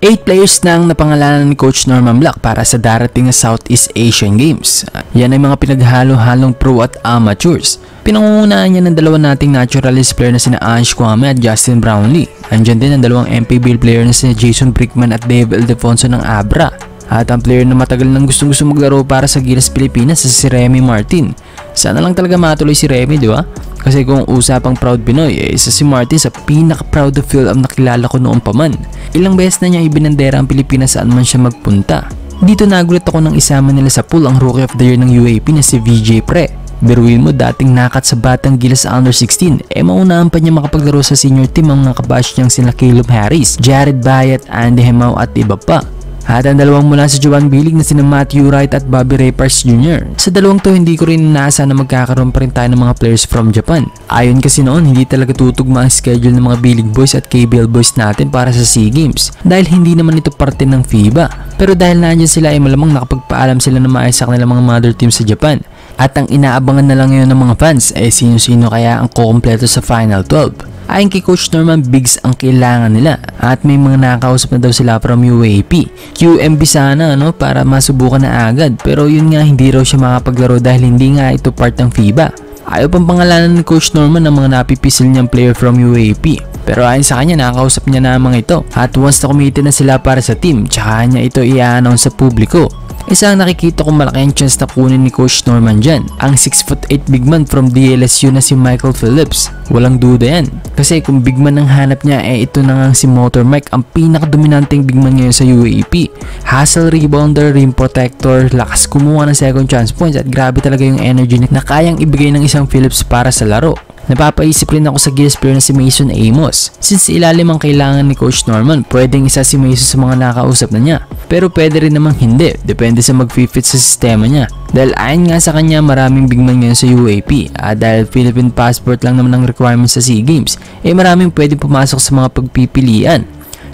8 players na ang napangalanan ni Coach Norman Black para sa darating na Southeast Asian Games. Yan ay mga pinaghalo-halong pro at amateurs. Pinangungunahan niya ng dalawa nating naturalist player na sina Ange Kwame at Justin Brownlee. Andyan din ang dalawang MPBL player na sina Jason Brickman at Dave Ildefonso ng Abra. At ang player na matagal nang gustong-gusto maglaro para sa Gilas Pilipinas si Remy Martin. Sana lang talaga matuloy si Remy, di ba? Kasi kung usapang proud Pinoy, isa si Martin sa pinaka-proud of film na nakilala ko noong paman. Ilang beses na niya ibinandera ang Pilipinas saan man siya magpunta. Dito nagulat ako nang isama nila sa pool ang Rookie of the Year ng UAP na si VJ Pre. Biruin mo, dating nakat sa Batang Gilas Under 16, maunahan pa niya makapaglaro sa senior team ang mga kabash niyang sina Caleb Harris, Jared Bayat, Andy Hemao at iba pa. At ang dalawang mula sa Juan Bilig na sina Matthew Wright at Bobby Raypars Jr. Sa dalawang to hindi ko rin inaasa na magkakaroon pa rin tayo ng mga players from Japan. Ayon kasi noon hindi talaga tutugma ang schedule ng mga Bilig Boys at KBL Boys natin para sa SEA Games dahil hindi naman ito parte ng FIBA. Pero dahil nandiyan sila ay malamang nakapagpaalam sila na maayos sa kanilang mga mother team sa Japan. At ang inaabangan na lang ngayon ng mga fans ay sino-sino kaya ang kukumpleto sa Final 12. Ayon kay Coach Norman, bigs ang kailangan nila at may mga nakakausap na daw sila from UAP. QMB sana para masubukan na agad, pero yun nga hindi raw siya makapaglaro dahil hindi nga ito part ng FIBA. Ayaw pang pangalanan ni Coach Norman ng mga napipisil niyang player from UAP. Pero ayon sa kanya, nakakausap niya namang ito at once na committed na sila para sa team, tsaka niya ito i-announce sa publiko. Isa ang nakikita kong malaki ang chance na kunin ni Coach Norman dyan, ang 6'8" big man from DLSU na si Michael Phillips. Walang duda yan. Kasi kung big man ang hanap niya, ito na nga si Motor Mike, ang pinakadominanteng big man ngayon sa UAP. Hustle rebounder, rim protector, lakas kumuha ng second chance points at grabe talaga yung energy na kayang ibigay ng isang Phillips para sa laro. Napapaisip rin ako sa Gilas player na si Mason Amos. Since ilalim ang kailangan ni Coach Norman, pwedeng isa si Mason sa mga nakausap na niya. Pero pwede rin namang hindi, depende sa mag-fit sa sistema niya. Dahil ayon nga sa kanya, maraming big man ngayon sa UAP. At dahil Philippine passport lang naman ang requirements sa SEA Games, maraming pwedeng pumasok sa mga pagpipilian.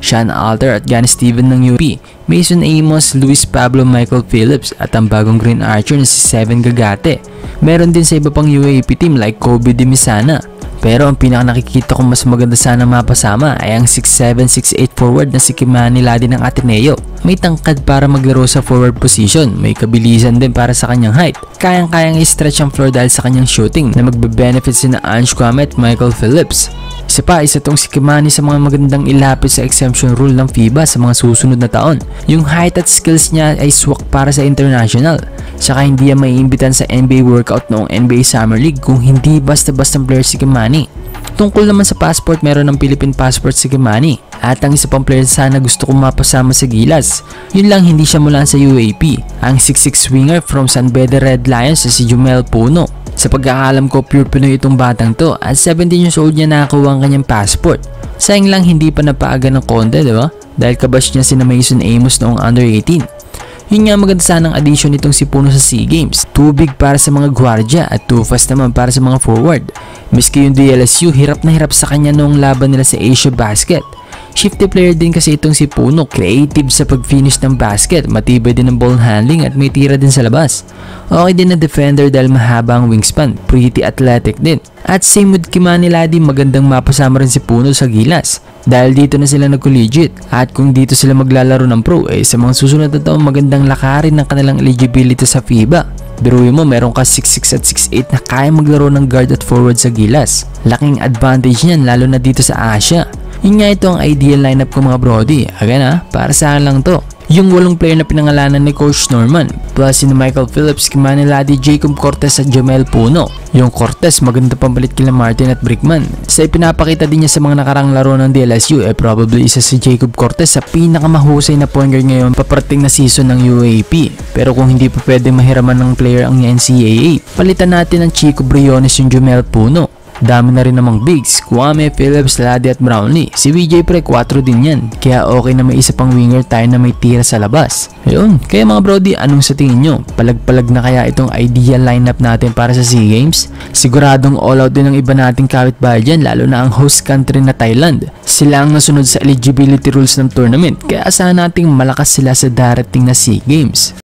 Sean Alter at Gani Steven ng UP, Mason Amos, Luis Pablo Michael Phillips at ang bagong Green Archer na si Seven Gagate. Meron din sa iba pang UAP team like Kobe Dimisana. Pero ang pinaka nakikita kong mas maganda sana mapasama ay ang 6'7", 6'8" forward na si Kimani Ladi ng Ateneo. May tangkad para maglaro sa forward position, may kabilisan din para sa kanyang height. Kayang-kayang i-stretch ang floor dahil sa kanyang shooting na magbe-benefit sina Ange Kwame at Michael Phillips. Isa tong si Kimani sa mga magandang ilapit sa exemption rule ng FIBA sa mga susunod na taon. Yung height at skills niya ay swak para sa international. Saka hindi yan maiimbitan sa NBA workout noong NBA Summer League kung hindi basta-bastang player si Kimani. Tungkol naman sa passport, meron ng Philippine passport si Kimani. At ang isa pang player sana gusto kong mapasama sa Gilas. Yun lang hindi siya mula sa UAP. Ang 6'6" winger from San Beda Red Lions si Jumel Puno. Sa pagkakalam ko, pure Pinoy itong batang to at 17 years old niya nakakuha ang kanyang passport. Sayang lang hindi pa napaaga ng konti, diba? Dahil kabash niya sina Mason Amos noong under 18. Yun nga maganda sanang addition nitong si Puno sa SEA Games. Too big para sa mga gwardiya at too fast naman para sa mga forward. Miski yung DLSU, hirap na hirap sa kanya noong laban nila sa Asia Basket. Shifty player din kasi itong si Puno, creative sa pag-finish ng basket, matibay din ng ball handling at may tira din sa labas. Okay din na defender dahil mahaba ang wingspan, pretty athletic din. At same with Kimani Ladi, magandang mapasama rin si Puno sa Gilas. Dahil dito na sila nag-collegiate at kung dito sila maglalaro ng pro, sa mga susunod na taon magandang lakarin ng kanilang eligibility sa FIBA. Biruin mo, meron ka 6'6" at 6'8" na kaya maglaro ng guard at forward sa Gilas. Laking advantage niyan lalo na dito sa Asia. Yun nga ito ang ideal lineup ko mga brody. Again para sa akin lang to. Yung 8 player na pinangalanan ni Coach Norman, plus si Michael Phillips, Kimani Ladi, Jacob Cortez at Jumel Puno. Yung Cortez maganda pambalit kila Martin at Brickman. Sa ipinapakita din niya sa mga nakarang laro ng DLSU, probably isa si Jacob Cortez sa pinakamahusay na point guard ngayon paparating na season ng UAP. Pero kung hindi pa pwede mahiraman ng player ang NCAA, palitan natin ng Chico Briones yung Jumel Puno. Dami na rin namang bigs, Kwame, Phillips, Ladi at Brownlee. Si VJ Pre 4 din yan, kaya okay na may isa pang winger tayo na may tira sa labas. Ayun, kaya mga brody, anong sa tingin nyo? Palag-palag na kaya itong ideal lineup natin para sa SEA Games? Siguradong all out din ang iba nating kapitbahay dyan, lalo na ang host country na Thailand. Sila ang nasunod sa eligibility rules ng tournament, kaya asahan nating malakas sila sa darating na SEA Games.